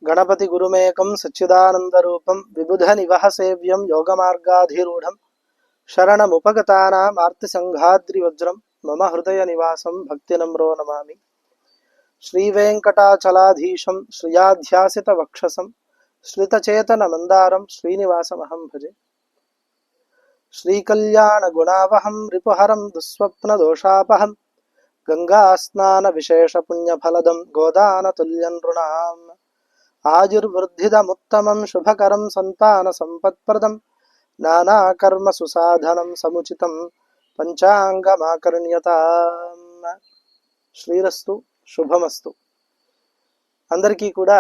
गणपति गुरुमेकं सच्चिदानन्दरूपं विबुधनिवहसेव्यं योगमार्गाधिरूढं शरणमुपगतानामार्तिसङ्घाद्रिवज्रं मम हृदयनिवासं भक्तिनम्रो नमामि। श्रीवेङ्कटाचलाधीशं श्रियाध्यासितवक्षसं श्रितचेतनमन्दारं श्रीनिवासमहं भजे। श्रीकल्याणगुणावहं रिपुहरं दुःस्वप्नदोषापहं गङ्गास्नानविशेषपुण्यफलदं गोदानतुल्यं नृणाम् आयुर्वृद्धिदमुत्तमं शुभकरं सन्तानसम्पत्प्रदं नानाकर्मसुसाधनं समुचितं పంచాంగమాకర్ణ్యతాం। శ్రీరస్తు శుభమస్తు। అందరికీ కూడా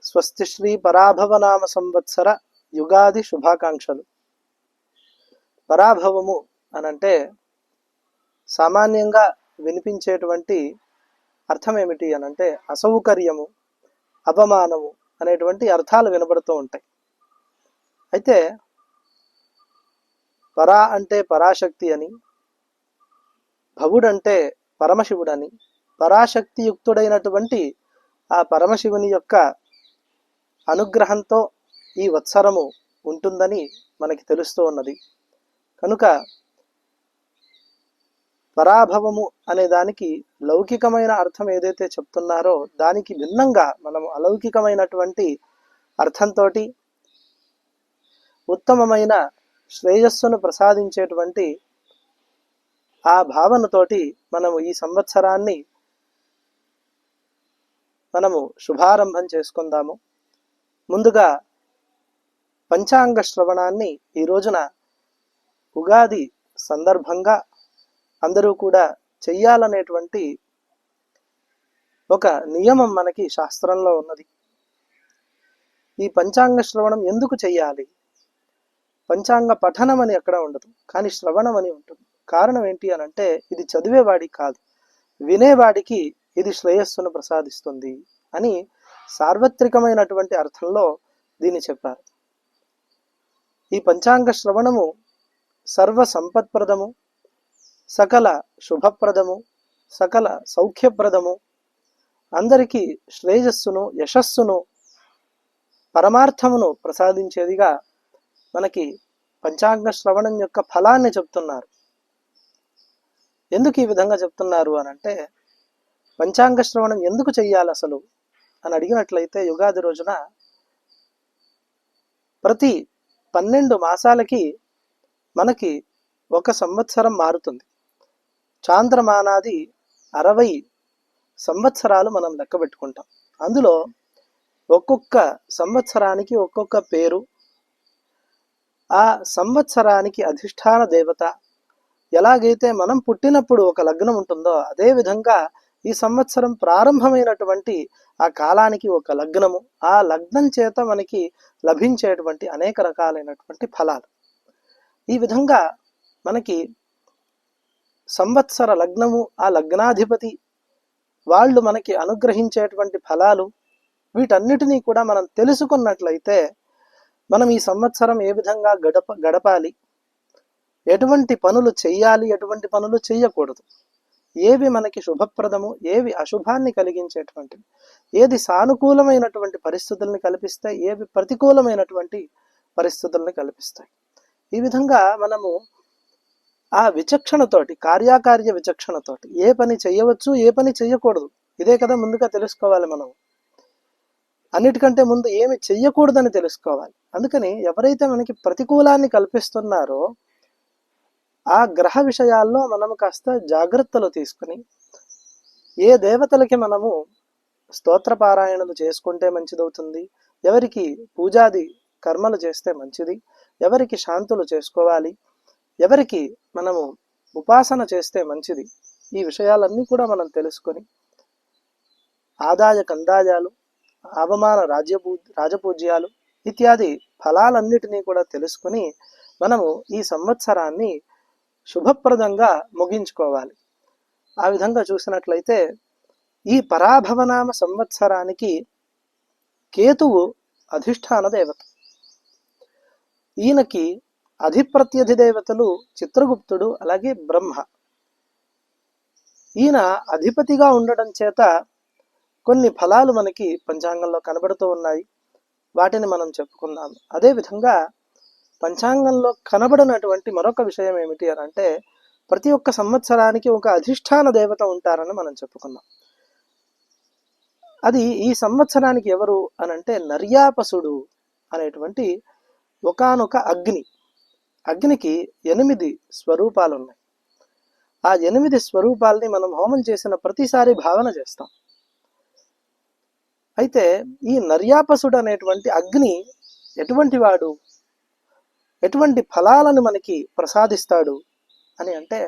స్వస్తి శ్రీ పరాభవనామ సంవత్సర యుగాది శుభాకాంక్షలు। పరాభవము అనంటే సామాన్యంగా వినిపించేటువంటి అర్థం ఏమిటి అనంటే అసౌకర్యము, అవమానము అనేటువంటి అర్థాలు వినబడుతూ ఉంటాయి। అయితే పరా అంటే పరాశక్తి అని, భవుడంటే పరమశివుడని, పరాశక్తి యుక్తుడైనటువంటి ఆ పరమశివుని యొక్క అనుగ్రహంతో ఈ వత్సరము ఉంటుందని మనకి తెలుస్తూ ఉన్నది। కనుక పరాభవము అనే దానికి లౌకికమైన అర్థం ఏదైతే చెప్తున్నారో దానికి భిన్నంగా మనం అలౌకికమైనటువంటి అర్థంతో ఉత్తమమైన శ్రేయస్సును ప్రసాదించేటువంటి ఆ భావనతోటి మనము ఈ సంవత్సరాన్ని మనము శుభారంభం చేసుకుందాము। ముందుగా పంచాంగ శ్రవణాన్ని ఈ రోజున ఉగాది సందర్భంగా అందరూ కూడా చెయ్యాలనేటువంటి ఒక నియమం మనకి శాస్త్రంలో ఉన్నది। ఈ పంచాంగ శ్రవణం ఎందుకు చెయ్యాలి? పంచాంగ పఠనం అని ఎక్కడ ఉండదు, కానీ శ్రవణం అని ఉంటుంది। కారణం ఏంటి అనంటే ఇది చదివేవాడికి కాదు, వినేవాడికి ఇది శ్రేయస్సును ప్రసాదిస్తుంది అని సార్వత్రికమైనటువంటి అర్థంలో దీన్ని చెప్పారు। ఈ పంచాంగ శ్రవణము సర్వ సంపత్ప్రదము, సకల శుభప్రదము, సకల సౌఖ్యప్రదము, అందరికీ శ్రేయస్సును, యశస్సును, పరమార్థమును ప్రసాదించేదిగా మనకి పంచాంగ శ్రవణం యొక్క ఫలాన్ని చెప్తున్నారు। ఎందుకు ఈ విధంగా చెప్తున్నారు అనంటే పంచాంగ శ్రవణం ఎందుకు చెయ్యాలి అసలు అని అడిగినట్లయితే యుగాది రోజున ప్రతి 12 మాసాలకి మనకి ఒక సంవత్సరం మారుతుంది। చాంద్రమానాది 60 సంవత్సరాలు మనం లెక్క పెట్టుకుంటాం। అందులో ఒక్కొక్క సంవత్సరానికి ఒక్కొక్క పేరు, ఆ సంవత్సరానికి అధిష్టాన దేవత, ఎలాగైతే మనం పుట్టినప్పుడు ఒక లగ్నం ఉంటుందో అదే విధంగా ఈ సంవత్సరం ప్రారంభమైనటువంటి ఆ కాలానికి ఒక లగ్నము, ఆ లగ్నం చేత మనకి లభించేటువంటి అనేక రకాలైనటువంటి ఫలాలు, ఈ విధంగా మనకి సంవత్సర లగ్నము, ఆ లగ్నాధిపతి వాళ్ళు మనకి అనుగ్రహించేటువంటి ఫలాలు, వీటన్నిటినీ కూడా మనం తెలుసుకున్నట్లయితే మనం ఈ సంవత్సరం ఏ విధంగా గడపాలి, ఎటువంటి పనులు చెయ్యాలి, ఎటువంటి పనులు చెయ్యకూడదు, ఏవి మనకి శుభప్రదము, ఏవి అశుభాన్ని కలిగించేటువంటివి, ఏది సానుకూలమైనటువంటి పరిస్థితుల్ని కల్పిస్తాయి, ఏవి ప్రతికూలమైనటువంటి పరిస్థితుల్ని కల్పిస్తాయి, ఈ విధంగా మనము ఆ విచక్షణతోటి, కార్యాకార్య విచక్షణతోటి ఏ పని చెయ్యవచ్చు, ఏ పని చెయ్యకూడదు, ఇదే కదా ముందుగా తెలుసుకోవాలి మనం। అన్నిటికంటే ముందు ఏమి చెయ్యకూడదని తెలుసుకోవాలి। అందుకని ఎవరైతే మనకి ప్రతికూలాన్ని కల్పిస్తున్నారో ఆ గ్రహ విషయాల్లో మనము కాస్త జాగ్రత్తలు తీసుకుని ఏ దేవతలకి మనము స్తోత్రపారాయణలు చేసుకుంటే మంచిదవుతుంది, ఎవరికి పూజాది కర్మలు చేస్తే మంచిది, ఎవరికి శాంతులు చేసుకోవాలి, ఎవరికి మనము ఉపాసన చేస్తే మంచిది, ఈ విషయాలన్నీ కూడా మనం తెలుసుకొని ఆదాయ కందాయాలు, అవమాన రాజపూజ్యాలు ఇత్యాది ఫలాలన్నిటినీ కూడా తెలుసుకొని మనము ఈ సంవత్సరాన్ని శుభప్రదంగా ముగించుకోవాలి। ఆ విధంగా చూసినట్లయితే ఈ పరాభవనామ సంవత్సరానికి కేతువు అధిష్టాన దేవత, ఈయనకి అధిప్రత్యధి దేవతలు చిత్రగుప్తుడు అలాగే బ్రహ్మ। ఈయన అధిపతిగా ఉండడం చేత కొన్ని ఫలాలు మనకి పంచాంగంలో కనబడుతూ ఉన్నాయి. వాటిని మనం చెప్పుకుందాం. అదేవిధంగా పంచాంగంలో కనబడినటువంటి మరొక విషయం ఏమిటి అని అంటే, ప్రతి ఒక్క సంవత్సరానికి ఒక అధిష్టాన దేవత ఉంటారని మనం చెప్పుకున్నాం. అది ఈ సంవత్సరానికి ఎవరు అనంటే నర్యాపసుడు అనేటువంటి ఒకానొక అగ్నికి 8 స్వరూపాలు ఉన్నాయి. ఆ 8 స్వరూపాలని మనం హోమం చేసిన ప్రతిసారి భావన చేస్తాం. అయితే ఈ నర్యాపసుడు అనేటువంటి అగ్ని ఎటువంటి వాడు, ఎటువంటి ఫలాలను మనకి ప్రసాదిస్తాడు అని అంటే,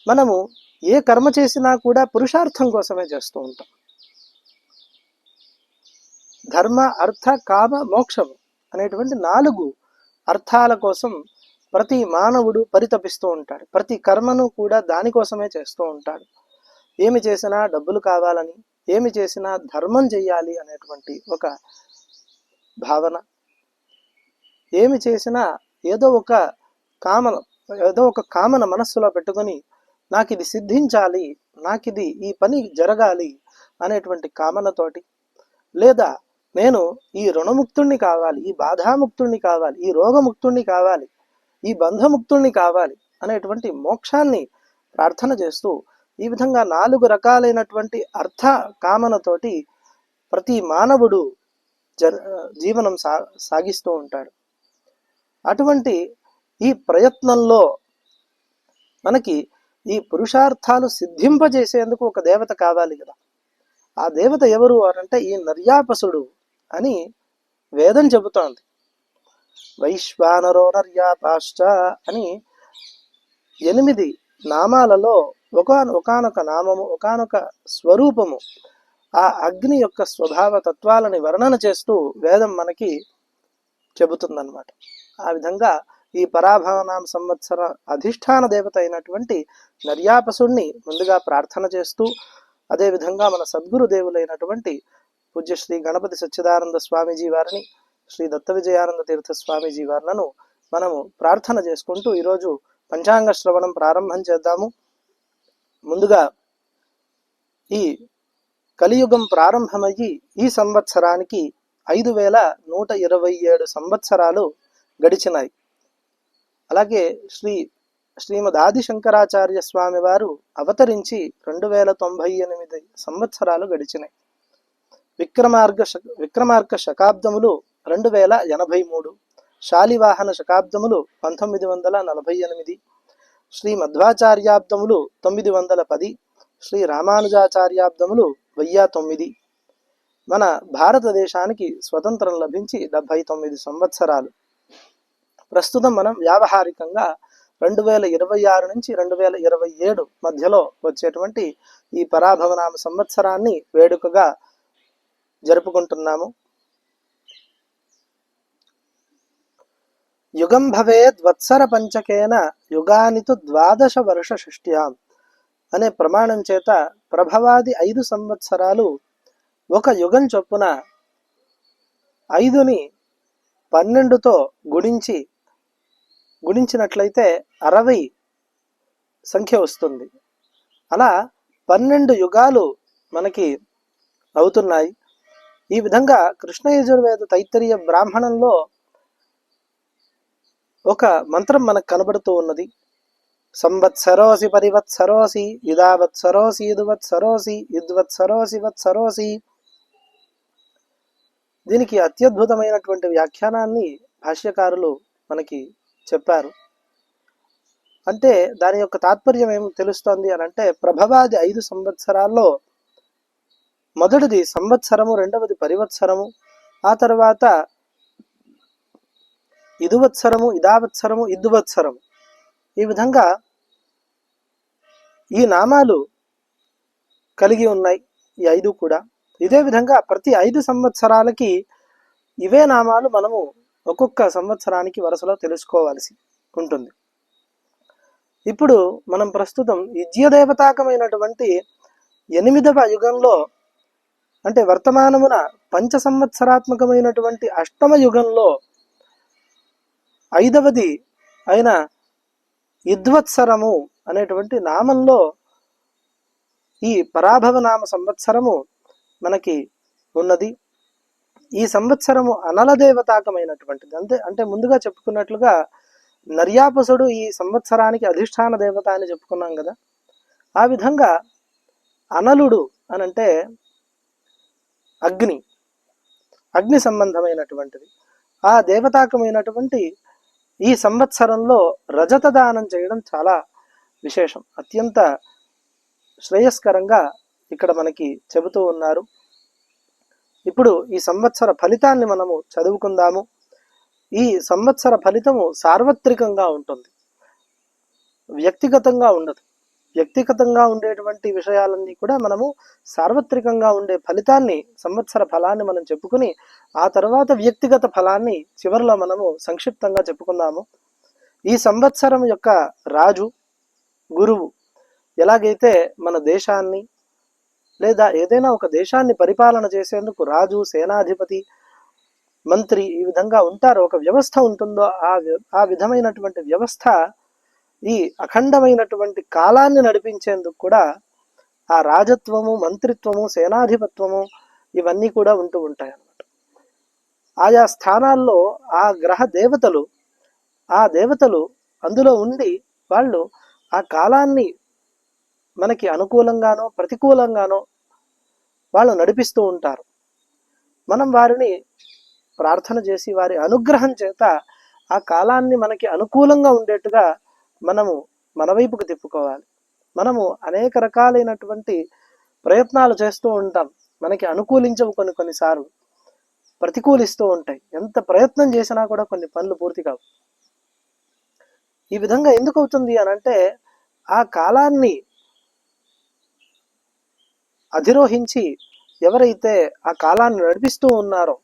మనము ఏ కర్మ చేసినా కూడా పురుషార్థం కోసమే చేస్తూ ఉంటాం. ధర్మ, అర్థ, కామ, మోక్షము అనేటువంటి 4 అర్థాల కోసం ప్రతి మానవుడు పరితపిస్తూ ఉంటాడు. ప్రతి కర్మను కూడా దానికోసమే చేస్తూ ఉంటాడు. ఏమి చేసినా డబ్బులు కావాలని, ఏమి చేసినా ధర్మం చెయ్యాలి అనేటువంటి ఒక భావన, ఏమి చేసినా ఏదో ఒక కామన మనస్సులో పెట్టుకొని నాకు ఇది సిద్ధించాలి, నాకిది ఈ పని జరగాలి అనేటువంటి కామనతోటి, లేదా నేను ఈ రుణముక్తుణ్ణి కావాలి, ఈ బాధాముక్తుణ్ణి కావాలి, ఈ రోగముక్తుణ్ణి కావాలి, ఈ బంధముక్తుణ్ణి కావాలి అనేటువంటి మోక్షాన్ని ప్రార్థన చేస్తూ, ఈ విధంగా 4 రకాలైనటువంటి అర్థ కామనతోటి ప్రతి మానవుడు జీవనం సాగిస్తూ ఉంటాడు. అటువంటి ఈ ప్రయత్నంలో మనకి ఈ పురుషార్థాలు సిద్ధింపజేసేందుకు ఒక దేవత కావాలి కదా. ఆ దేవత ఎవరు అనంటే ఈ నర్యాపసుడు అని వేదం చెబుతోంది. వైశ్వానరో నర్యాపాశ్చ అని 8 నామాలలో ఒకానొక నామము, ఒకానొక స్వరూపము, ఆ అగ్ని యొక్క స్వభావ తత్వాలని వర్ణన చేస్తూ వేదం మనకి చెబుతుందన్నమాట. ఆ విధంగా ఈ పరాభవనామ సంవత్సర అధిష్టాన దేవత అయినటువంటి నర్యాపసుణ్ణి ముందుగా ప్రార్థన చేస్తూ, అదేవిధంగా మన సద్గురు దేవులైనటువంటి పూజ్య శ్రీ గణపతి సచ్చిదానంద స్వామీజీ వారిని, శ్రీ దత్త విజయానంద తీర్థ స్వామీజీ వారిలను మనము ప్రార్థన చేసుకుంటూ ఈరోజు పంచాంగ శ్రవణం ప్రారంభం చేద్దాము. ముందుగా ఈ కలియుగం ప్రారంభమయ్యి ఈ సంవత్సరానికి 5127 సంవత్సరాలు గడిచినాయి. అలాగే శ్రీమద్ ఆది శంకరాచార్య స్వామి వారు అవతరించి 2098 సంవత్సరాలు గడిచినాయి. విక్రమార్క శకాబ్దములు 2083, శాలివాహన శకాబ్దములు 1948, శ్రీ మధ్వాచార్యాబ్దములు 910, శ్రీ రామానుజాచార్యాబ్దములు 1009. మన భారతదేశానికి స్వతంత్రం లభించి 79 సంవత్సరాలు. ప్రస్తుతం మనం వ్యావహారికంగా 2026 నుంచి 2027 మధ్యలో వచ్చేటువంటి ఈ పరాభవనామ సంవత్సరాన్ని వేడుకగా జరుపుకుంటున్నాము. యుగం భవేద్ వత్సర పంచకేన యుగానితు 12 వర్ష షష్ట్యాం అనే ప్రమాణం చేత ప్రభవాది 5 సంవత్సరాలు ఒక యుగం చొప్పున 5ని 12తో గుణించినట్లయితే 60 సంఖ్య వస్తుంది. అలా 12 యుగాలు మనకి అవుతున్నాయి. ఈ విధంగా కృష్ణ యజుర్వేద తైత్తరీయ బ్రాహ్మణంలో ఒక మంత్రం మనకు కనబడుతూ ఉన్నది. సంవత్సరోసి పరివత్సరోసి ఇదావత్సరోసి ఇదువత్సరోసి ఇద్వత్సరోసి వత్సరోసి. దీనికి అత్యద్భుతమైనటువంటి వ్యాఖ్యానాన్ని భాష్యకారులు మనకి చెప్పారు. అంటే దాని యొక్క తాత్పర్యం ఏమి తెలుస్తోంది అని అంటే, ప్రభవాది 5 సంవత్సరాల్లో మొదటిది సంవత్సరము, రెండవది పరివత్సరము, ఆ తర్వాత ఇదువత్సరము, ఇదావత్సరము, ఇద్దువత్సరము. ఈ విధంగా ఈ నామాలు కలిగి ఉన్నాయి ఈ 5 కూడా. ఇదే విధంగా ప్రతి 5 సంవత్సరాలకి ఇవే నామాలు మనము ఒక్కొక్క సంవత్సరానికి వరుసలో తెలుసుకోవాల్సి ఉంటుంది. ఇప్పుడు మనం ప్రస్తుతం యజ్ఞదేవతాకమైనటువంటి 8వ యుగంలో, అంటే వర్తమానమున 5 సంవత్సరాత్మకమైనటువంటి 8వ యుగంలో 5వది అయిన ఇద్వత్సరము అనేటువంటి నామంలో ఈ పరాభవనామ సంవత్సరము మనకి ఉన్నది. ఈ సంవత్సరము అనల దేవతాకమైనటువంటిది. అంటే ముందుగా చెప్పుకున్నట్లుగా నర్యాపసుడు ఈ సంవత్సరానికి అధిష్టాన దేవత అని చెప్పుకున్నాం కదా. ఆ విధంగా అనలుడు అనంటే అగ్ని సంబంధమైనటువంటిది. ఆ దేవతాకమైనటువంటి ఈ సంవత్సరంలో రజత దానం చేయడం చాలా విశేషం, అత్యంత శ్రేయస్కరంగా ఇక్కడ మనకి చెబుతూ ఉన్నారు. ఇప్పుడు ఈ సంవత్సర ఫలితాన్ని మనము చదువుకుందాము. ఈ సంవత్సర ఫలితము సార్వత్రికంగా ఉంటుంది, వ్యక్తిగతంగా ఉండదు. వ్యక్తిగతంగా ఉండేటువంటి విషయాలన్నీ కూడా మనము సార్వత్రికంగా ఉండే ఫలితాన్ని, సంవత్సర ఫలాన్ని మనం చెప్పుకుని ఆ తర్వాత వ్యక్తిగత ఫలాన్ని చివరిలో మనము సంక్షిప్తంగా చెప్పుకుందాము. ఈ సంవత్సరం యొక్క రాజు, గురువు ఎలాగైతే మన దేశాన్ని లేదా ఏదైనా ఒక దేశాన్ని పరిపాలన చేసేందుకు రాజు, సేనాధిపతి, మంత్రి ఈ విధంగా ఉంటారు, ఒక వ్యవస్థ ఉంటుందో ఆ విధమైనటువంటి వ్యవస్థ ఈ అఖండమైనటువంటి కాలాన్ని నడిపించేందుకు కూడా ఆ రాజత్వము, మంత్రిత్వము, సేనాధిపత్వము ఇవన్నీ కూడా ఉంటూ ఉంటాయి అన్నమాట. ఆయా స్థానాల్లో ఆ గ్రహ దేవతలు, ఆ దేవతలు అందులో ఉండి వాళ్ళు ఆ కాలాన్ని మనకి అనుకూలంగానో ప్రతికూలంగానో వాళ్ళు నడిపిస్తూ ఉంటారు. మనం వారిని ప్రార్థన చేసి వారి అనుగ్రహం చేత ఆ కాలాన్ని మనకి అనుకూలంగా ఉండేట్టుగా మనము మన వైపుకు తిప్పుకోవాలి. మనము అనేక రకాలైనటువంటి ప్రయత్నాలు చేస్తూ ఉంటాం, మనకి అనుకూలించవు, కొన్నిసార్లు ప్రతికూలిస్తూ ఉంటాయి. ఎంత ప్రయత్నం చేసినా కూడా కొన్ని పనులు పూర్తి కావు. ఈ విధంగా ఎందుకు అవుతుంది అనంటే ఆ కాలాన్ని అధిరోహించి ఎవరైతే ఆ కాలాన్ని నడిపిస్తూ ఉన్నారో,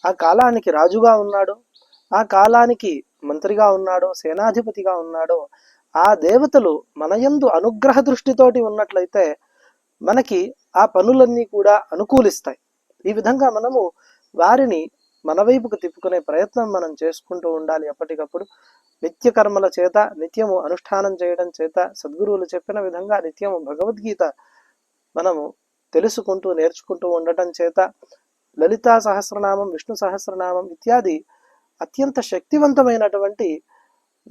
ఆ కాలానికి రాజుగా ఉన్నాడో, ఆ కాలానికి మంత్రిగా ఉన్నాడో, సేనాధిపతిగా ఉన్నాడో, ఆ దేవతలు మన యందు అనుగ్రహ దృష్టితోటి ఉన్నట్లయితే మనకి ఆ పనులన్నీ కూడా అనుకూలిస్తాయి. ఈ విధంగా మనము వారిని మన వైపుకు తిప్పుకునే ప్రయత్నం మనం చేసుకుంటూ ఉండాలి. ఎప్పటికప్పుడు నిత్య కర్మల చేత, నిత్యము అనుష్ఠానం చేయడం చేత, సద్గురువులు చెప్పిన విధంగా నిత్యము భగవద్గీత మనము తెలుసుకుంటూ నేర్చుకుంటూ ఉండటం చేత, లలితా సహస్రనామం, విష్ణు సహస్రనామం ఇత్యాది అత్యంత శక్తివంతమైనటువంటి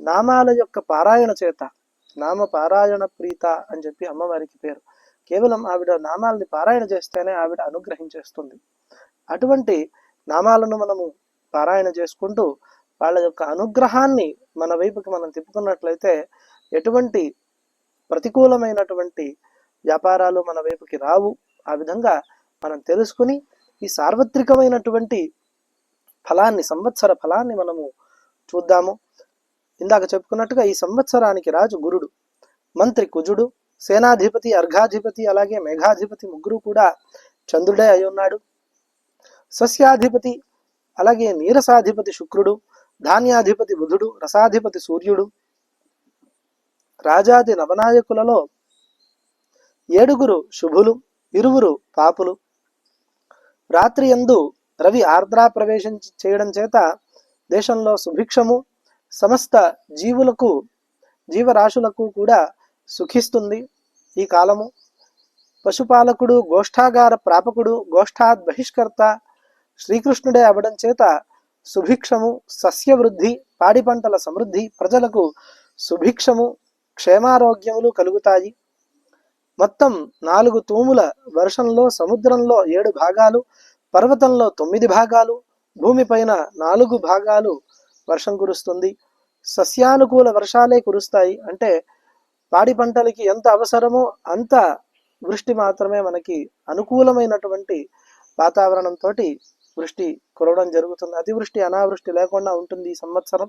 నామాల యొక్క పారాయణ చేత, నామ పారాయణ ప్రీత అని చెప్పి అమ్మవారికి పేరు. కేవలం ఆవిడ నామాలని పారాయణ చేస్తేనే ఆవిడ అనుగ్రహించేస్తుంది. అటువంటి నామాలను మనము పారాయణ చేసుకుంటూ వాళ్ళ యొక్క అనుగ్రహాన్ని మన వైపుకి మనం తిప్పుకున్నట్లయితే ఎటువంటి ప్రతికూలమైనటువంటి వ్యాపారాలు మన వైపుకి రావు. ఆ విధంగా మనం తెలుసుకుని ఈ సార్వత్రికమైనటువంటి ఫలాన్ని, సంవత్సర ఫలాన్ని మనము చూద్దాము. ఇందాక చెప్పుకున్నట్టుగా ఈ సంవత్సరానికి రాజు గురుడు, మంత్రి కుజుడు, సేనాధిపతి అర్ఘాధిపతి అలాగే మేఘాధిపతి ముగ్గురు కూడా చంద్రుడే అయి ఉన్నాడు. సస్యాధిపతి అలాగే నీరసాధిపతి శుక్రుడు, ధాన్యాధిపతి బుధుడు, రసాధిపతి సూర్యుడు. రాజాది నవనాయకులలో 7 శుభులు, 2 పాపులు. రాత్రి యందు రవి ఆర్ద్రా ప్రవేశం చేయడం చేత దేశంలో సుభిక్షము, సమస్త జీవరాశులకు కూడా సుఖిస్తుంది ఈ కాలము. పశుపాలకుడు, గోష్ఠాగార ప్రాపకుడు, గోష్ఠాద్ బహిష్కర్త శ్రీకృష్ణుడే అవడం చేత సుభిక్షము, సస్యవృద్ధి, పాడి పంటల సమృద్ధి, ప్రజలకు సుభిక్షము, క్షేమారోగ్యములు కలుగుతాయి. మొత్తం 4 తూముల వర్షంలో సముద్రంలో 7 భాగాలు, పర్వతంలో 9 భాగాలు, భూమిపైన 4 భాగాలు వర్షం కురుస్తుంది. సస్యానుకూల వర్షాలే కురుస్తాయి. అంటే పాడి పంటలకి ఎంత అవసరమో అంత వృష్టి మాత్రమే మనకి అనుకూలమైనటువంటి వాతావరణంతో వృష్టి కురవడం జరుగుతుంది. అతివృష్టి అనావృష్టి లేకుండా ఉంటుంది. ఈ సంవత్సరం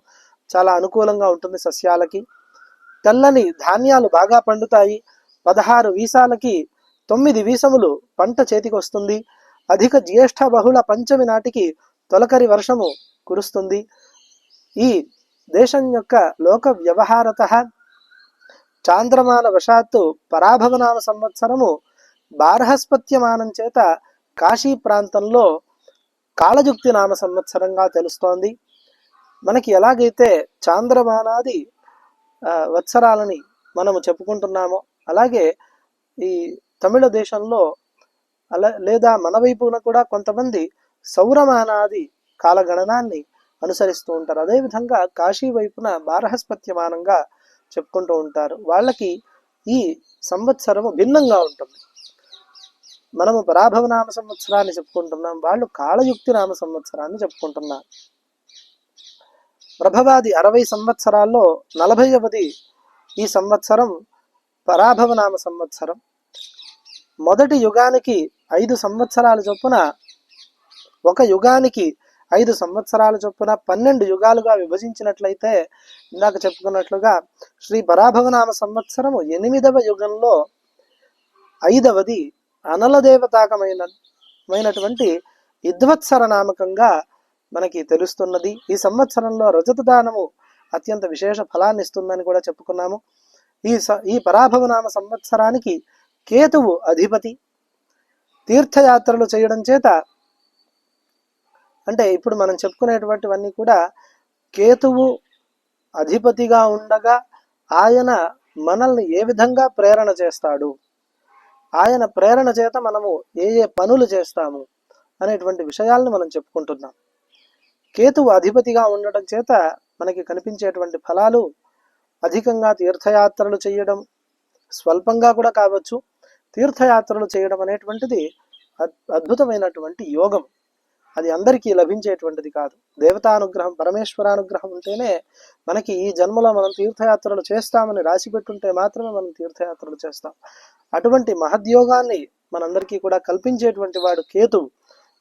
చాలా అనుకూలంగా ఉంటుంది సస్యాలకి. తెల్లని ధాన్యాలు బాగా పండుతాయి. 16 వీసాలకి 9 వీసములు పంట చేతికి వస్తుంది. అధిక జ్యేష్ఠ బహుళ పంచమి నాటికి తొలకరి వర్షము కురుస్తుంది. ఈ దేశం యొక్క లోక వ్యవహారత చాంద్రమాన వశాత్తు పరాభవనామ సంవత్సరము బార్హస్పత్యమానం చేత కాశీ ప్రాంతంలో కాళజుక్తి నామ సంవత్సరంగా తెలుస్తోంది. మనకి ఎలాగైతే చాంద్రమానాది వత్సరాలని మనము చెప్పుకుంటున్నామో అలాగే ఈ తమిళ దేశంలో లేదా మన వైపున కూడా కొంతమంది సౌరమానాది కాలగణనాన్ని అనుసరిస్తూ ఉంటారు. అదేవిధంగా కాశీ వైపున బారహస్పత్యమానంగా చెప్పుకుంటూ ఉంటారు. వాళ్ళకి ఈ సంవత్సరము భిన్నంగా ఉంటుంది. మనము పరాభవ నామ సంవత్సరాన్ని చెప్పుకుంటున్నాం, వాళ్ళు కాళయుక్తి నామ సంవత్సరాన్ని చెప్పుకుంటున్నారు. ప్రభవాది 60 సంవత్సరాల్లో 40వది ఈ సంవత్సరం పరాభవ నామ సంవత్సరం. మొదటి యుగానికి 5 సంవత్సరాల చొప్పున, ఒక యుగానికి 5 సంవత్సరాల చొప్పున 12 యుగాలుగా విభజించినట్లయితే ఇందాక చెప్పుకున్నట్లుగా శ్రీ పరాభవనామ సంవత్సరము 8వ యుగంలో 5వది అనల దేవతాకమైనటువంటి ఇద్వత్సర నామకంగా మనకి తెలుస్తున్నది. ఈ సంవత్సరంలో రజత దానము అత్యంత విశేష ఫలాన్ని ఇస్తుందని కూడా చెప్పుకున్నాము. ఈ పరాభవనామ సంవత్సరానికి కేతువు అధిపతి. తీర్థయాత్రలు చేయడం చేత, అంటే ఇప్పుడు మనం చెప్పుకునేటువంటివన్నీ కూడా కేతువు అధిపతిగా ఉండగా ఆయన మనల్ని ఏ విధంగా ప్రేరణ చేస్తాడు, ఆయన ప్రేరణ చేత మనము ఏ ఏ పనులు చేస్తాము అనేటువంటి విషయాలను మనం చెప్పుకుంటున్నాం. కేతువు అధిపతిగా ఉండటం చేత మనకి కనిపించేటువంటి ఫలాలు అధికంగా తీర్థయాత్రలు చేయడం, స్వల్పంగా కూడా కావచ్చు. తీర్థయాత్రలు చేయడం అనేటువంటిది అద్భుతమైనటువంటి యోగం. అది అందరికీ లభించేటువంటిది కాదు. దేవతానుగ్రహం, పరమేశ్వరానుగ్రహం ఉంటేనే మనకి ఈ జన్మలో మనం తీర్థయాత్రలు చేస్తామని రాసి పెట్టుంటే మాత్రమే మనం తీర్థయాత్రలు చేస్తాం. అటువంటి మహద్యోగాన్ని మనందరికీ కూడా కల్పించేటువంటి వాడు కేతువు.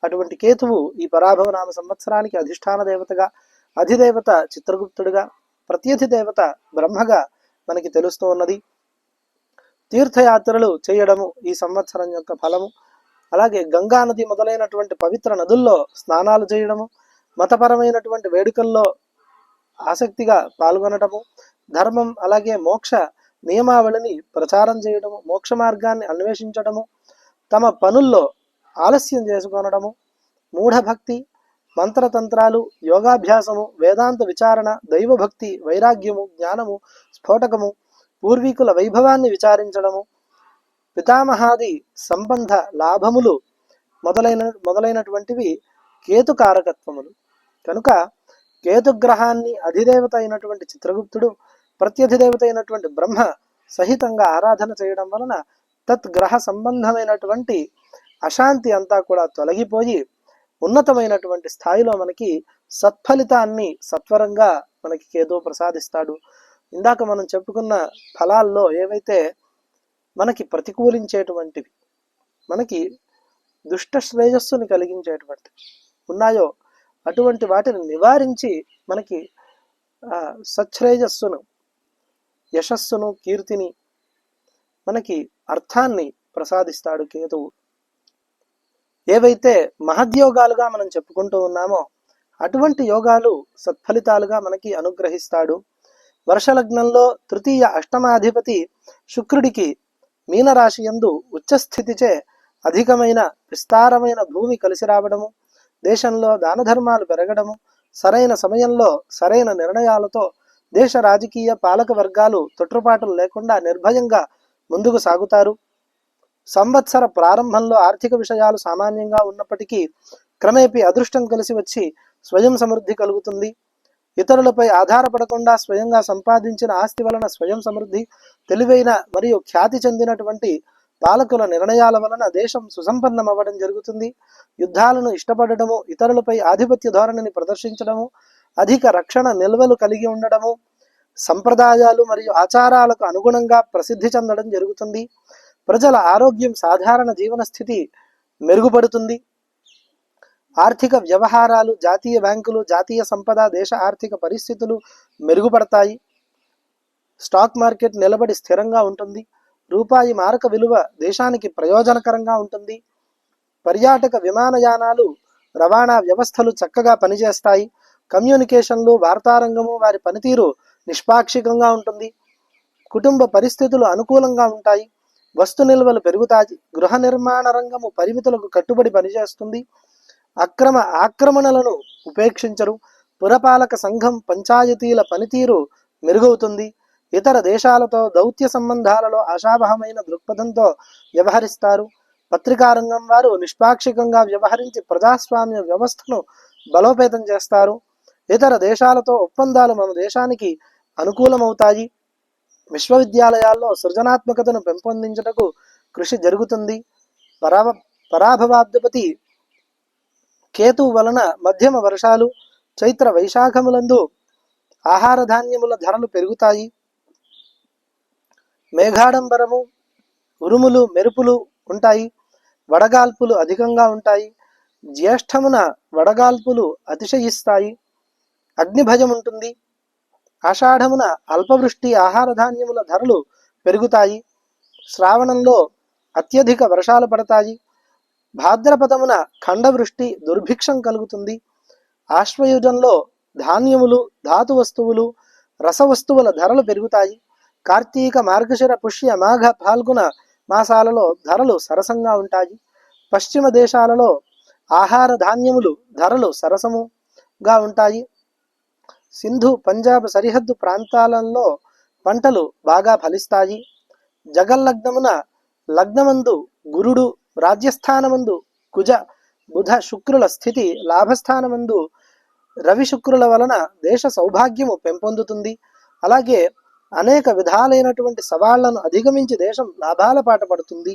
అటువంటి కేతువు ఈ పరాభవనామ సంవత్సరానికి అధిష్టాన దేవతగా, అధిదేవత చిత్రగుప్తుడిగా, ప్రత్యధి దేవత బ్రహ్మగా మనకి తెలుస్తూ ఉన్నది. తీర్థయాత్రలు చేయడము ఈ సంవత్సరం యొక్క ఫలము. అలాగే గంగా నది మొదలైనటువంటి పవిత్ర నదుల్లో స్నానాలు చేయడము, మతపరమైనటువంటి వేడుకల్లో ఆసక్తిగా పాల్గొనటము, ధర్మం అలాగే మోక్ష నియమావళిని ప్రచారం చేయడము, మోక్ష మార్గాన్ని అన్వేషించడము, తమ పనుల్లో ఆలస్యం చేసుకొనడము, మూఢభక్తి, మంత్రతంత్రాలు, యోగాభ్యాసము, వేదాంత విచారణ, దైవభక్తి, వైరాగ్యము, జ్ఞానము, స్ఫోటకము, పూర్వీకుల వైభవాన్ని విచారించడము, పితామహాది సంబంధ లాభములు మొదలైనటువంటివి కేతుకారకత్వములు. కనుక కేతుగ్రహాన్ని అధిదేవత అయినటువంటి చిత్రగుప్తుడు, ప్రత్యధిదేవత అయినటువంటి బ్రహ్మ సహితంగా ఆరాధన చేయడం వలన తద్గ్రహ సంబంధమైనటువంటి అశాంతి అంతా కూడా తొలగిపోయి ఉన్నతమైనటువంటి స్థాయిలో మనకి సత్ఫలితాన్ని సత్వరంగా మనకి కేతువు ప్రసాదిస్తాడు. ఇందాక మనం చెప్పుకున్న ఫలాల్లో ఏవైతే మనకి ప్రతికూలించేటువంటివి, మనకి దుష్ట శ్రేయస్సుని కలిగించేటువంటివి ఉన్నాయో అటువంటి వాటిని నివారించి మనకి సచ్ఛ్రేయస్సును, యశస్సును, కీర్తిని, మనకి అర్థాన్ని ప్రసాదిస్తాడు కేతువు. ఏవైతే మహద్యోగాలుగా మనం చెప్పుకుంటూ ఉన్నామో అటువంటి యోగాలు సత్ఫలితాలుగా మనకి అనుగ్రహిస్తాడు. వర్షలగ్నంలో తృతీయ అష్టమాధిపతి శుక్రుడికి మీనరాశి యందు ఉచ్చస్థితిచే అధికమైన విస్తారమైన భూమి కలిసి రావడము, దేశంలో దాన ధర్మాలు పెరగడము, సరైన సమయంలో సరైన నిర్ణయాలతో దేశ రాజకీయ పాలక వర్గాలు తొట్రుపాటులు లేకుండా నిర్భయంగా ముందుకు సాగుతారు. సంవత్సర ప్రారంభంలో ఆర్థిక విషయాలు సామాన్యంగా ఉన్నప్పటికీ క్రమేపీ అదృష్టం కలిసి వచ్చి స్వయం సమృద్ధి కలుగుతుంది. ఇతరులపై ఆధారపడకుండా స్వయంగా సంపాదించిన ఆస్తి వలన స్వయం సమృద్ధి, తెలివైన మరియు ఖ్యాతి చెందినటువంటి పాలకుల నిర్ణయాల వలన దేశం సుసంపన్నమవ్వడం జరుగుతుంది. యుద్ధాలను ఇష్టపడడము, ఇతరులపై ఆధిపత్య ధోరణిని ప్రదర్శించడము, అధిక రక్షణ నిల్వలు కలిగి ఉండడము, సంప్రదాయాలు మరియు ఆచారాలకు అనుగుణంగా ప్రసిద్ధి చెందడం జరుగుతుంది. ప్రజల ఆరోగ్యం, సాధారణ జీవన స్థితి మెరుగుపడుతుంది. ఆర్థిక వ్యవహారాలు, జాతీయ బ్యాంకులు, జాతీయ సంపద, దేశ ఆర్థిక పరిస్థితులు మెరుగుపడతాయి. స్టాక్ మార్కెట్ నిలబడి స్థిరంగా ఉంటుంది. రూపాయి మారక విలువ దేశానికి ప్రయోజనకరంగా ఉంటుంది. పర్యాటక విమానయానాలు, రవాణా వ్యవస్థలు చక్కగా పనిచేస్తాయి. కమ్యూనికేషన్లు, వార్తారంగము వారి పనితీరు నిష్పాక్షికంగా ఉంటుంది. కుటుంబ పరిస్థితులు అనుకూలంగా ఉంటాయి. వస్తు నిల్వలు పెరుగుతాయి. గృహ నిర్మాణ రంగము పరిమితులకు కట్టుబడి పనిచేస్తుంది. ఆక్రమణలను ఉపేక్షించరు. పురపాలక సంఘం, పంచాయతీల పనితీరు మెరుగవుతుంది. ఇతర దేశాలతో దౌత్య సంబంధాలలో ఆశావహమైన దృక్పథంతో వ్యవహరిస్తారు. పత్రికా రంగం వారు నిష్పాక్షికంగా వ్యవహరించి ప్రజాస్వామ్య వ్యవస్థను బలోపేతం చేస్తారు. ఇతర దేశాలతో ఒప్పందాలు మన దేశానికి అనుకూలమవుతాయి. విశ్వవిద్యాలయాల్లో సృజనాత్మకతను పెంపొందించుటకు కృషి జరుగుతుంది. పరాభవాబ్ధిపతి కేతువు వలన మధ్యమ వర్షాలు, చైత్ర వైశాఖములందు ఆహార ధాన్యముల ధరలు పెరుగుతాయి. మేఘాడంబరము, ఉరుములు, మెరుపులు ఉంటాయి. వడగాల్పులు అధికంగా ఉంటాయి. జ్యేష్ఠమున వడగాల్పులు అతిశయిస్తాయి. అగ్నిభయం ఉంటుంది. ఆషాఢమున అల్పవృష్టి, ఆహార ధాన్యముల ధరలు పెరుగుతాయి. శ్రావణంలో అత్యధిక వర్షాలు పడతాయి. భాద్రపదమున ఖండవృష్టి, దుర్భిక్షం కలుగుతుంది. ఆశ్వయుజంలో ధాన్యములు, ధాతు వస్తువులు, రసవస్తువుల ధరలు పెరుగుతాయి. కార్తీక, మార్గశిర, పుష్య, మాఘ, ఫాల్గుణ మాసాలలో ధరలు సరసంగా ఉంటాయి. పశ్చిమ దేశాలలో ఆహార ధాన్యములు ధరలు సరసముగా ఉంటాయి. సింధు, పంజాబ్ సరిహద్దు ప్రాంతాలలో పంటలు బాగా ఫలిస్తాయి. జగల్లగ్నమున లగ్నమందు గురుడు, రాజ్యస్థానమందు కుజ, బుధ, శుక్రుల స్థితి, లాభస్థానమందు రవి, శుక్రుల వలన దేశ సౌభాగ్యము పెంపొందుతుంది. అలాగే అనేక విధాలైనటువంటి సవాళ్లను అధిగమించి దేశం లాభాల పాట పడుతుంది.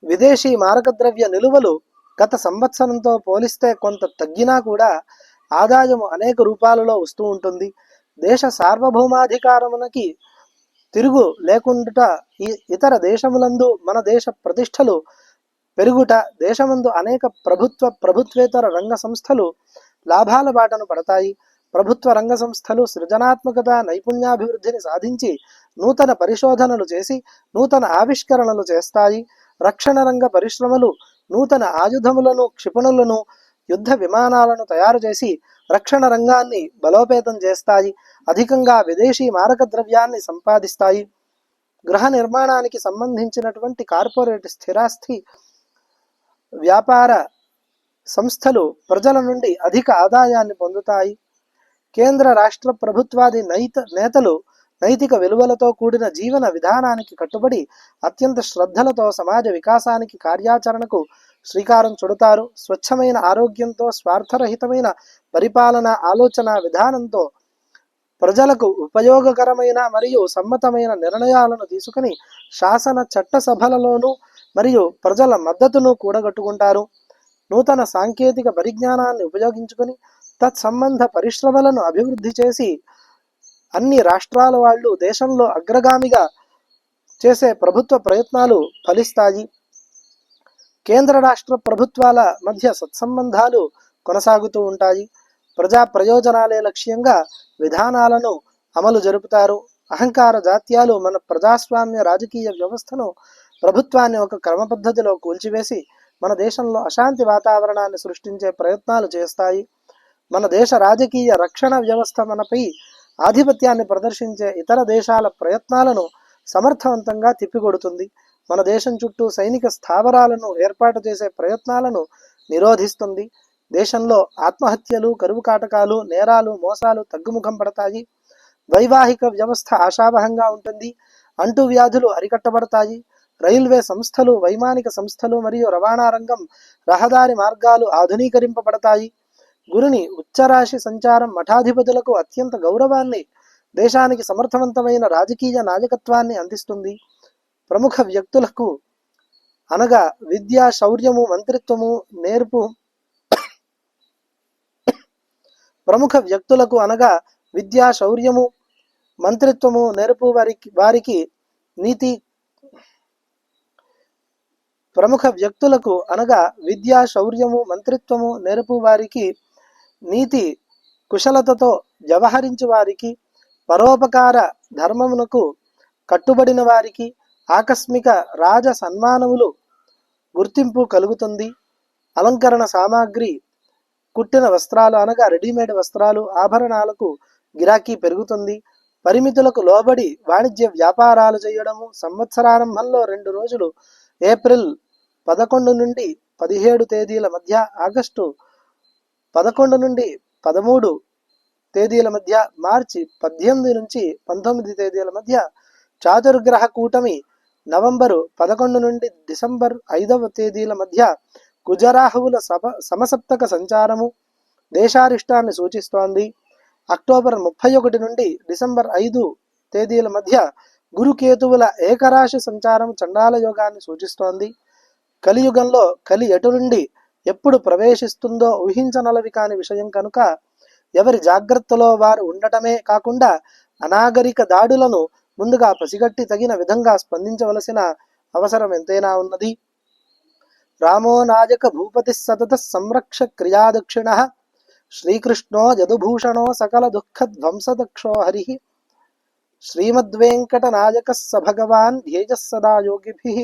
విదేశీ మారకద్రవ్య నిలువలు గత సంవత్సరంతో పోలిస్తే కొంత తగ్గినా కూడా ఆదాయము అనేక రూపాలలో వస్తూ ఉంటుంది. దేశ సార్వభౌమాధికారమునకి తిరుగు లేకుండా ఇతర దేశములందు మన దేశ ప్రతిష్టలు పెరుగుట, దేశమందు అనేక ప్రభుత్వేతర రంగ సంస్థలు లాభాల బాటను పడతాయి. ప్రభుత్వ రంగ సంస్థలు సృజనాత్మకత, నైపుణ్యాభివృద్ధిని సాధించి నూతన పరిశోధనలు చేసి నూతన ఆవిష్కరణలు చేస్తాయి. రక్షణ రంగ పరిశ్రమలు నూతన ఆయుధములను, క్షిపణులను, యుద్ధ విమానాలను తయారు చేసి రక్షణ రంగాన్ని బలోపేతం చేస్తాయి. అధికంగా విదేశీ మారక ద్రవ్యాన్ని సంపాదిస్తాయి. గృహ నిర్మాణానికి సంబంధించినటువంటి కార్పొరేట్ స్థిరాస్తి వ్యాపార సంస్థలు ప్రజల నుండి అధిక ఆదాయాన్ని పొందుతాయి. కేంద్ర రాష్ట్ర ప్రభుత్వాది నేతలు నైతిక విలువలతో కూడిన జీవన విధానానికి కట్టుబడి అత్యంత శ్రద్ధలతో సమాజ వికాసానికి, కార్యాచరణకు శ్రీకారం చుడతారు. స్వచ్ఛమైన ఆరోగ్యంతో, స్వార్థరహితమైన పరిపాలన ఆలోచన విధానంతో ప్రజలకు ఉపయోగకరమైన మరియు సమ్మతమైన నిర్ణయాలను తీసుకుని శాసన చట్ట సభలలోనూ మరియు ప్రజల మద్దతును కూడగట్టుకుంటారు. నూతన సాంకేతిక పరిజ్ఞానాన్ని ఉపయోగించుకొని తత్సంబంధ పరిశ్రమలను అభివృద్ధి చేసి అన్ని రాష్ట్రాల వాళ్ళు దేశంలో అగ్రగామిగా చేసే ప్రభుత్వ ప్రయత్నాలు ఫలిస్తాయి. కేంద్ర రాష్ట్ర ప్రభుత్వాల మధ్య సత్సంబంధాలు కొనసాగుతూ ఉంటాయి. ప్రజా ప్రయోజనాలే లక్ష్యంగా విధానాలను అమలు జరుపుతారు. అహంకార జాత్యాలు మన ప్రజాస్వామ్య రాజకీయ వ్యవస్థను, ప్రభుత్వాన్ని ఒక క్రమ పద్ధతిలో కూల్చివేసి మన దేశంలో అశాంతి వాతావరణాన్ని సృష్టించే ప్రయత్నాలు చేస్తాయి. మన దేశ రాజకీయ రక్షణ వ్యవస్థ మనపై ఆధిపత్యాన్ని ప్రదర్శించే ఇతర దేశాల ప్రయత్నాలను సమర్థవంతంగా తిప్పికొడుతుంది. మన దేశం చుట్టూ సైనిక స్థావరాలను ఏర్పాటు చేసే ప్రయత్నాలను నిరోధిస్తుంది. దేశంలో ఆత్మహత్యలు, కరువు కాటకాలు, నేరాలు, మోసాలు తగ్గుముఖం పడతాయి. వైవాహిక వ్యవస్థ ఆశావహంగా ఉంటుంది. అంటువ్యాధులు అరికట్టబడతాయి. రైల్వే సంస్థలు, వైమానిక సంస్థలు మరియు రవాణా రంగం, రహదారి మార్గాలు ఆధునీకరింపబడతాయి. గురుని ఉచ్చరాశి సంచారం మఠాధిపతులకు అత్యంత గౌరవాన్ని, దేశానికి సమర్థవంతమైన రాజకీయ నాయకత్వాన్ని అందిస్తుంది. ప్రముఖ వ్యక్తులకు అనగా విద్యా, శౌర్యము, మంత్రిత్వము, నేర్పు ప్రముఖ వ్యక్తులకు అనగా విద్యా, శౌర్యము, మంత్రిత్వము నేర్పు వారికి నీతి ప్రముఖ వ్యక్తులకు అనగా విద్యా, శౌర్యము, మంత్రిత్వము నేర్పు వారికి, నీతి కుశలతతో వ్యవహరించు వారికి, పరోపకార ధర్మమునకు కట్టుబడిన వారికి ఆకస్మిక రాజ సన్మానములు గుర్తింపు కలుగుతుంది. అలంకరణ సామాగ్రి, కుట్టిన వస్త్రాలు అనగా రెడీమేడ్ వస్త్రాలు, ఆభరణాలకు గిరాకీ పెరుగుతుంది. పరిమితులకు లోబడి వాణిజ్య వ్యాపారాలు చేయడము. సంవత్సరారంభంలో 2 రోజులు ఏప్రిల్ 11 నుండి 17 తేదీల మధ్య, ఆగస్టు 11 నుండి 13 తేదీల మధ్య, మార్చి 18 నుంచి 19 తేదీల మధ్య చాతుర్గ్రహ కూటమి, నవంబరు 11 నుండి డిసెంబర్ 5వ తేదీల మధ్య కుజరాహువుల సమసప్తక సంచారము దేశారిష్టాన్ని సూచిస్తోంది. అక్టోబర్ 31 నుండి డిసెంబర్ 5 తేదీల మధ్య గురుకేతువుల ఏకరాశి సంచారం చండాల యోగాన్ని సూచిస్తోంది. కలియుగంలో కలి ఎటు నుండి ఎప్పుడు ప్రవేశిస్తుందో ఊహించనలవి కాని విషయం కనుక ఎవరి జాగ్రత్తలో వారు ఉండటమే కాకుండా అనాగరిక దాడులను ముందుగా పసిగట్టి తగిన విధంగా స్పందించవలసిన అవసరం ఎంతైనా ఉన్నది. రామో నాయక భూపతి సతత సంరక్ష క్రియాదక్షిణ శ్రీకృష్ణో యదుభూషణో సకల దుఃఖ ధ్వంసదక్షో హరి శ్రీమద్వేంకట నాయక స భగవాన్ ధ్యేయ సదా యోగిభిః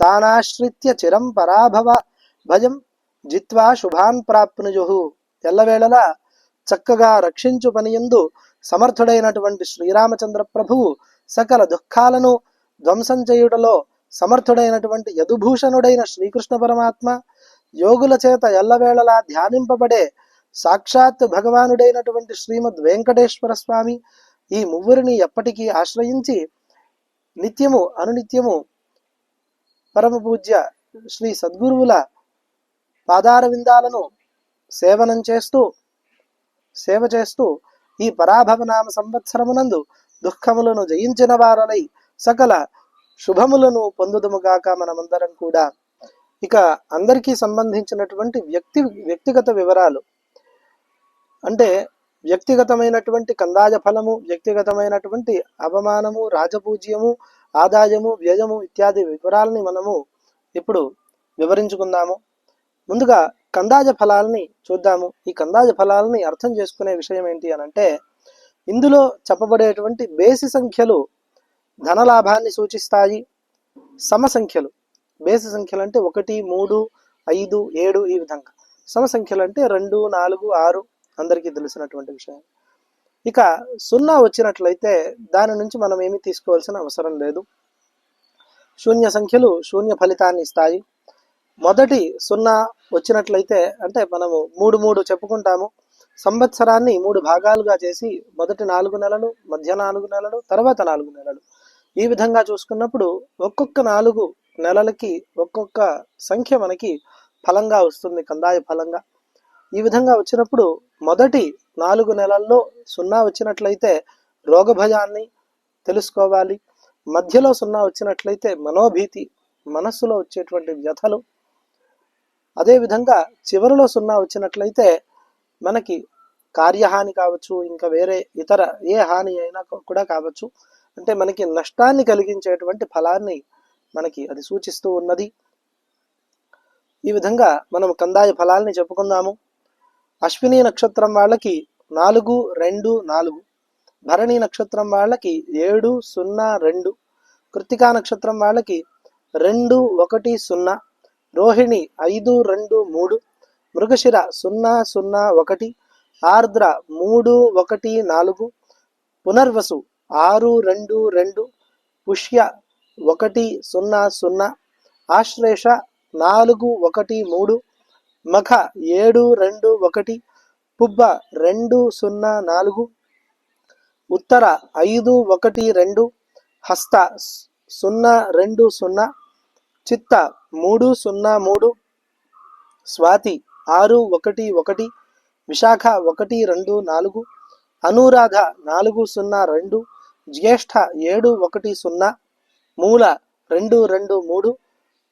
తానాశ్రిత్య చిరం పరాభవ భయం జిత్వా శుభాన్ ప్రాప్నుయుః. ఎల్లవేళలా చక్కగా రక్షించు పనియందు సమర్థుడైనటువంటి శ్రీరామచంద్ర ప్రభువు సకల దుఃఖాలను ధ్వంసం చేయుటలో సమర్థుడైనటువంటి యదుభూషణుడైన శ్రీకృష్ణ పరమాత్మ, యోగుల చేత ఎల్లవేళలా ధ్యానింపబడే సాక్షాత్ భగవానుడైనటువంటి శ్రీమద్ వెంకటేశ్వర స్వామి, ఈ ముగ్గురిని ఎప్పటికీ ఆశ్రయించి నిత్యము అనునిత్యము పరమ పూజ్య శ్రీ సద్గురువుల పాదార విందాలను సేవ చేస్తూ ఈ పరాభవనామ సంవత్సరమునందు దుఃఖములను జయించిన వారలై సకల శుభములను పొందుదుముగాక మనమందరం కూడా. ఇక అందరికీ సంబంధించినటువంటి వ్యక్తిగత వివరాలు అంటే వ్యక్తిగతమైనటువంటి కందాయ ఫలము, వ్యక్తిగతమైనటువంటి అవమానము, రాజపూజ్యము, ఆదాయము, వ్యయము ఇత్యాది వివరాలని మనము ఇప్పుడు వివరించుకుందాము. ముందుగా కందాయ ఫలాలని చూద్దాము. ఈ కందాయ ఫలాలని అర్థం చేసుకునే విషయం ఏంటి అనంటే, ఇందులో చెప్పబడేటువంటి బేసి సంఖ్యలు ధనలాభాన్ని సూచిస్తాయి. సమసంఖ్యలు, బేసి సంఖ్యలు అంటే 1, 3, 5, 7 ఈ విధంగా. సమసంఖ్యలు అంటే 2, 4, 6 అందరికీ తెలిసినటువంటి విషయం. ఇక 0 వచ్చినట్లయితే దాని నుంచి మనం ఏమి తీసుకోవాల్సిన అవసరం లేదు. శూన్య సంఖ్యలు శూన్య ఫలితాన్ని ఇస్తాయి. మొదటి 0 వచ్చినట్లయితే అంటే మనము 3 చెప్పుకుంటాము. సంవత్సరాన్ని 3 భాగాలుగా చేసి మొదటి 4 నెలలు, మధ్య 4 నెలలు, తర్వాత 4 నెలలు ఈ విధంగా చూసుకున్నప్పుడు ఒక్కొక్క 4 నెలలకి ఒక్కొక్క సంఖ్య మనకి ఫలంగా వస్తుంది, కందాయ ఫలంగా. ఈ విధంగా వచ్చినప్పుడు మొదటి 4 నెలల్లో 0 వచ్చినట్లయితే రోగభయాన్ని తెలుసుకోవాలి. మధ్యలో 0 వచ్చినట్లయితే మనోభీతి, మనస్సులో వచ్చేటువంటి వ్యథలు. అదేవిధంగా చివరిలో 0 వచ్చినట్లయితే మనకి కార్యహాని కావచ్చు, ఇంకా వేరే ఇతర ఏ హాని అయినా కూడా కావచ్చు. అంటే మనకి నష్టాన్ని కలిగించేటువంటి ఫలాన్ని మనకి అది సూచిస్తూ ఉన్నది. ఈ విధంగా మనం కందాయ ఫలాల్ని చెప్పుకుందాము. అశ్విని నక్షత్రం వాళ్ళకి 4, 2, 4, భరణి నక్షత్రం వాళ్ళకి 7, 0, 2, కృత్తికా నక్షత్రం వాళ్ళకి 2, 1, 0, రోహిణి 5, 2, 3, మృగశిర 0, 0, 1, ఆర్ద్ర 3, 1, 4, పునర్వసు 6, 2, 2, పుష్య 1, 0, 0, ఆశ్లేష 4, 1, 3, మఖ 7, 2, 1, పుబ్బ 2, 0, 4, ఉత్తర 5, 1, 2, హస్త 0, 2, 0, చిత్త 3, 0, 3, స్వాతి 6, 1, 1, విశాఖ 1, 2, 4, అనురాధ 4, 0, 2, జ్యేష్ఠ 7, 1, 0, మూల 2, 2, 3,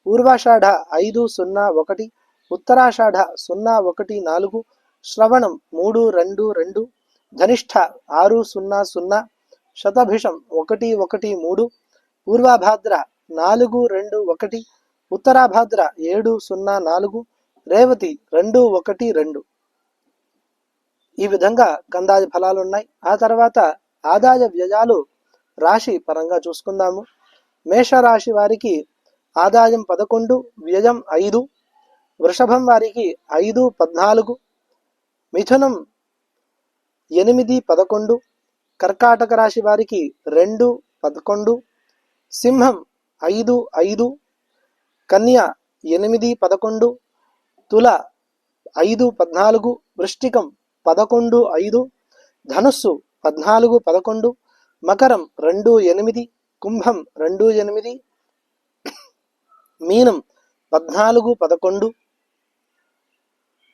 పూర్వాషాఢ 5, 0, 1, ఉత్తరాషాఢ 0, 1, 4, శ్రవణం 3, 2, 2, ధనిష్ఠ 6, 0, 0, శతభిషం 1, 1, 3, పూర్వాభాద్ర 4, 2, 1, ఉత్తరాభాద్ర 7, 0, 4, రేవతి 2, 1, 2. ఈ విధంగా కందాయ ఫలాలు ఉన్నాయి. ఆ తర్వాత ఆదాయ వ్యయాలు రాశి పరంగా చూసుకుందాము. మేషరాశి వారికి ఆదాయం 11, వ్యయం 5, వృషభం వారికి 5, 14, మిథునం 8, 11, కర్కాటక రాశి వారికి 2, 11, సింహం 5, 5, కన్య 8, 11, తుల 5, 14, వృశ్చికం 11, 5, ధనుస్సు 14, 11, మకరం 2, 8, కుంభం 2, 8, మీనం 14, 11.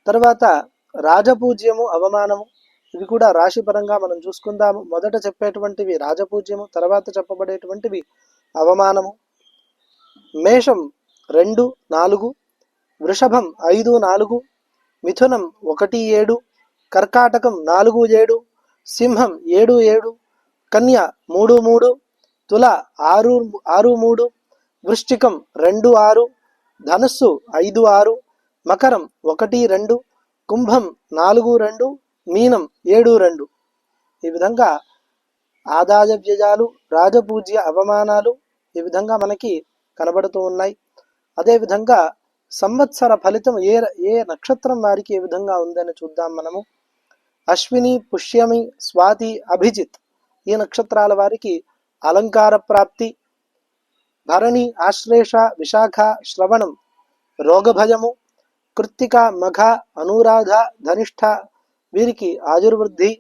తర్వాత రాజపూజ్యము, అవమానము, ఇవి కూడా రాశిపరంగా మనం చూసుకుందాము. మొదట చెప్పేటువంటివి రాజపూజ్యము, తర్వాత చెప్పబడేటువంటివి అవమానము. మేషం 2, 4, వృషభం 5, 4, మిథునం 1, 7, కర్కాటకం 4, 7, సింహం 7, 7, కన్య 3, 3, తుల 6, 3, వృశ్చికం 2, 6, ధనుస్సు 5, 6, మకరం 1, 2, కుంభం 4, 2, మీనం 7, 2. ఈ విధంగా ఆదాయ వ్యయాలు, రాజపూజ్య, అవమానాలు ఈ విధంగా మనకి కనబడుతూ ఉన్నాయి. అదేవిధంగా సంవత్సర ఫలితం ఏ నక్షత్రం వారికి ఏ విధంగా ఉందని చూద్దాం మనము. అశ్విని, పుష్యమి, స్వాతి, అభిజిత్ ఈ నక్షత్రాల వారికి అలంకార ప్రాప్తి. భరణి, ఆశ్లేష, విశాఖ, శ్రవణం రోగభయము. కృత్తిక, మఘ, అనురాధ, ధనిష్ఠ వీరికి ఆయుర్వృద్ధి.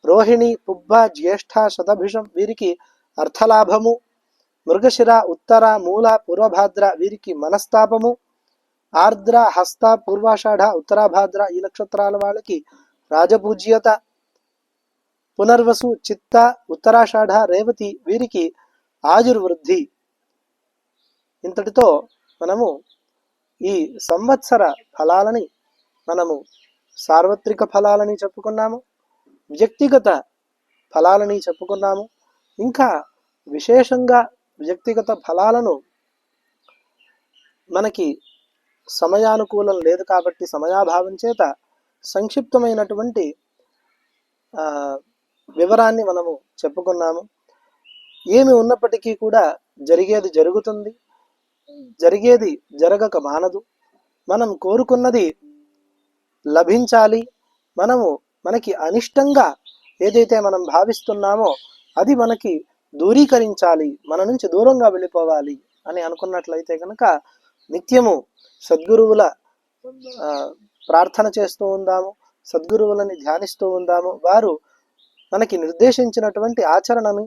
రోహిణి, పుబ్బ, జ్యేష్ఠ, శతభిషం వీరికి అర్థలాభము. మృగశిర, ఉత్తర, మూల, పూర్వభాద్ర వీరికి మనస్తాపము. ఆర్ద్ర, హస్త, పూర్వాషాఢ, ఉత్తరాభాద్ర ఈ నక్షత్రాల వాళ్ళకి రాజపూజ్యత. పునర్వసు, చిత్త, ఉత్తరాషాఢ, రేవతి వీరికి ఆయుర్వృద్ధి. ఇంతటితో మనము ఈ సంవత్సర ఫలాలని మనము సార్వత్రిక ఫలాలని చెప్పుకున్నాము, వ్యక్తిగత ఫలాలని చెప్పుకున్నాము. ఇంకా విశేషంగా వ్యక్తిగత ఫలాలను మనకి సమయానుకూలం లేదు కాబట్టి సమయాభావం చేత సంక్షిప్తమైనటువంటి వివరాన్ని మనము చెప్పుకున్నాము. ఏమి ఉన్నప్పటికీ కూడా జరిగేది జరుగుతుంది, జరిగేది జరగక మానదు. మనం కోరుకున్నది లభించాలి. మనకి అనిష్టంగా ఏదైతే మనం భావిస్తున్నామో అది మనకి దూరీకరించాలి, మన నుంచి దూరంగా వెళ్ళిపోవాలి అని అనుకున్నట్లయితే కనుక నిత్యము సద్గురువుల ప్రార్థన చేస్తూ ఉందాము, సద్గురువులని ధ్యానిస్తూ ఉందాము. వారు మనకి నిర్దేశించినటువంటి ఆచరణను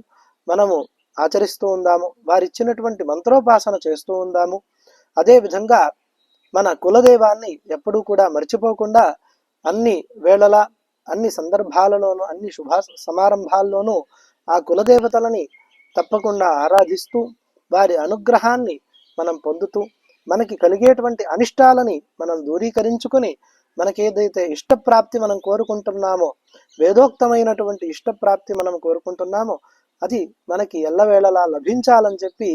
మనము ఆచరిస్తూ ఉందాము, వారిచ్చినటువంటి మంత్రోపాసన చేస్తూ ఉందాము. అదేవిధంగా మన కులదైవాన్ని ఎప్పుడూ కూడా మర్చిపోకుండా అన్ని వేళలా, అన్ని సందర్భాలలోనూ, అన్ని శుభ సమారంభాల్లోనూ ఆ కులదేవతలని తప్పకుండా ఆరాధిస్తూ వారి అనుగ్రహాన్ని మనం పొందుతూ మనకి కలిగేటువంటి అనిష్టాలని మనం దూరీకరించుకొని మనకేదైతే ఇష్టప్రాప్తి మనం కోరుకుంటున్నామో, వేదోక్తమైనటువంటి ఇష్టప్రాప్తి మనం కోరుకుంటున్నామో అది మనకి ఎల్లవేళలా లభించాలని చెప్పి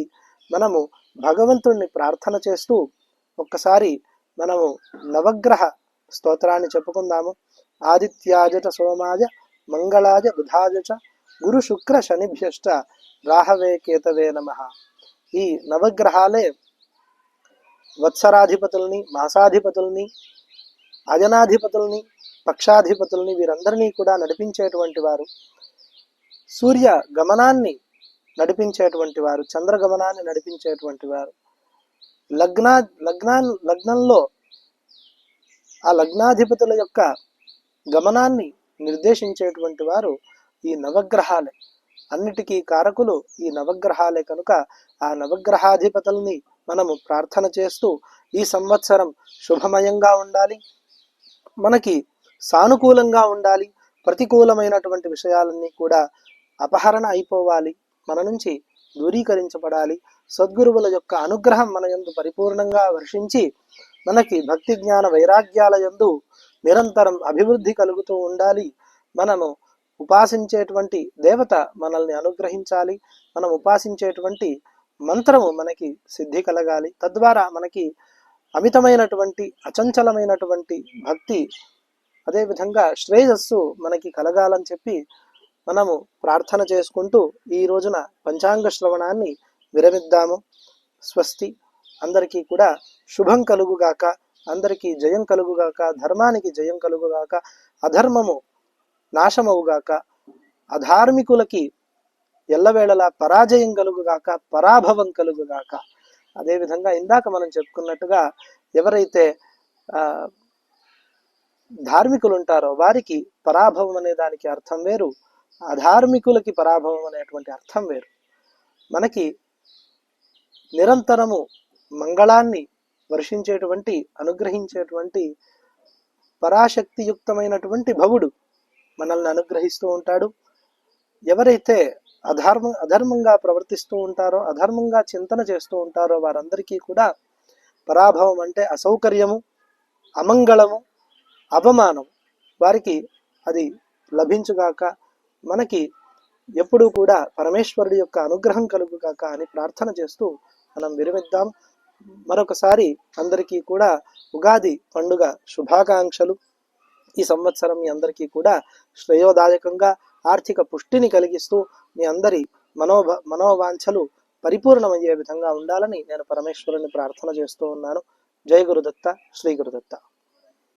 మనము భగవంతుణ్ణి ప్రార్థన చేస్తూ ఒక్కసారి మనము నవగ్రహ స్తోత్రాన్ని చెప్పుకుందాము. ఆదిత్యాయ చ సోమాయ మంగళాయ బుధాయ చ గురు శుక్ర శనిభ్యశ్చ రాహవే కేతవే నమః. ఈ నవగ్రహాలే వత్సరాధిపతుల్ని, మాసాధిపతుల్ని, అయనాధిపతుల్ని, పక్షాధిపతుల్ని వీరందరినీ కూడా నడిపించేటువంటి వారు. సూర్య గమనాన్ని నడిపించేటువంటి వారు, చంద్రగమనాన్ని నడిపించేటువంటి వారు. లగ్నంలో ఆ లగ్నాధిపతుల యొక్క గమనాన్ని నిర్దేశించేటువంటి వారు ఈ నవగ్రహాలే. అన్నిటికీ కారకులు ఈ నవగ్రహాలే కనుక ఆ నవగ్రహాధిపతుల్ని మనము ప్రార్థన చేస్తూ ఈ సంవత్సరం శుభమయంగా ఉండాలి, మనకి సానుకూలంగా ఉండాలి, ప్రతికూలమైనటువంటి విషయాలన్నీ కూడా అపహరణ అయిపోవాలి, మన నుంచి దూరీకరించబడాలి. సద్గురువుల యొక్క అనుగ్రహం మన యందు పరిపూర్ణంగా వర్షించి మనకి భక్తి జ్ఞాన వైరాగ్యాల యందు నిరంతరం అభివృద్ధి కలుగుతూ ఉండాలి. మనము ఉపాసించేటువంటి దేవత మనల్ని అనుగ్రహించాలి, మనం ఉపాసించేటువంటి మంత్రము మనకి సిద్ధి కలగాలి. తద్వారా మనకి అమితమైనటువంటి అచంచలమైనటువంటి భక్తి, అదేవిధంగా శ్రేయస్సు మనకి కలగాలని చెప్పి మనము ప్రార్థన చేసుకుంటూ ఈ రోజున పంచాంగ శ్రవణాన్ని విరమిద్దాము. స్వస్తి. అందరికీ కూడా శుభం కలుగుగాక, అందరికీ జయం కలుగుగాక, ధర్మానికి జయం కలుగుగాక, అధర్మము నాశమవుగాక, అధార్మికులకి ఎల్లవేళలా పరాజయం కలుగుగాక, పరాభవం కలుగుగాక. అదేవిధంగా ఇందాక మనం చెప్పుకున్నట్టుగా ఎవరైతే ధార్మికులు ఉంటారో వారికి పరాభవం అనే దానికి అర్థం వేరు, అధార్మికులకి పరాభవం అనేటువంటి అర్థం వేరు. మనకి నిరంతరము మంగళాన్ని వర్షించేటువంటి అనుగ్రహించేటువంటి పరాశక్తియుక్తమైనటువంటి భవుడు మనల్ని అనుగ్రహిస్తూ ఉంటాడు. ఎవరైతే అధర్మంగా ప్రవర్తిస్తూ ఉంటారో, అధర్మంగా చింతన చేస్తూ ఉంటారో వారందరికీ కూడా పరాభవం అంటే అసౌకర్యము, అమంగళము, అవమానం వారికి అది లభించుగాక. మనకి ఎప్పుడూ కూడా పరమేశ్వరుడి యొక్క అనుగ్రహం కలుగుగాక అని ప్రార్థన చేస్తూ మనం విరమిద్దాం. మరొకసారి అందరికీ కూడా ఉగాది పండుగ శుభాకాంక్షలు. ఈ సంవత్సరం మీ అందరికీ కూడా శ్రేయోదాయకంగా ఆర్థిక పుష్టిని కలిగిస్తూ మీ అందరి మనోవాంఛలు పరిపూర్ణమయ్యే విధంగా ఉండాలని నేను పరమేశ్వరుని ప్రార్థన చేస్తూ ఉన్నాను. జై గురుదత్త, శ్రీ గురుదత్త.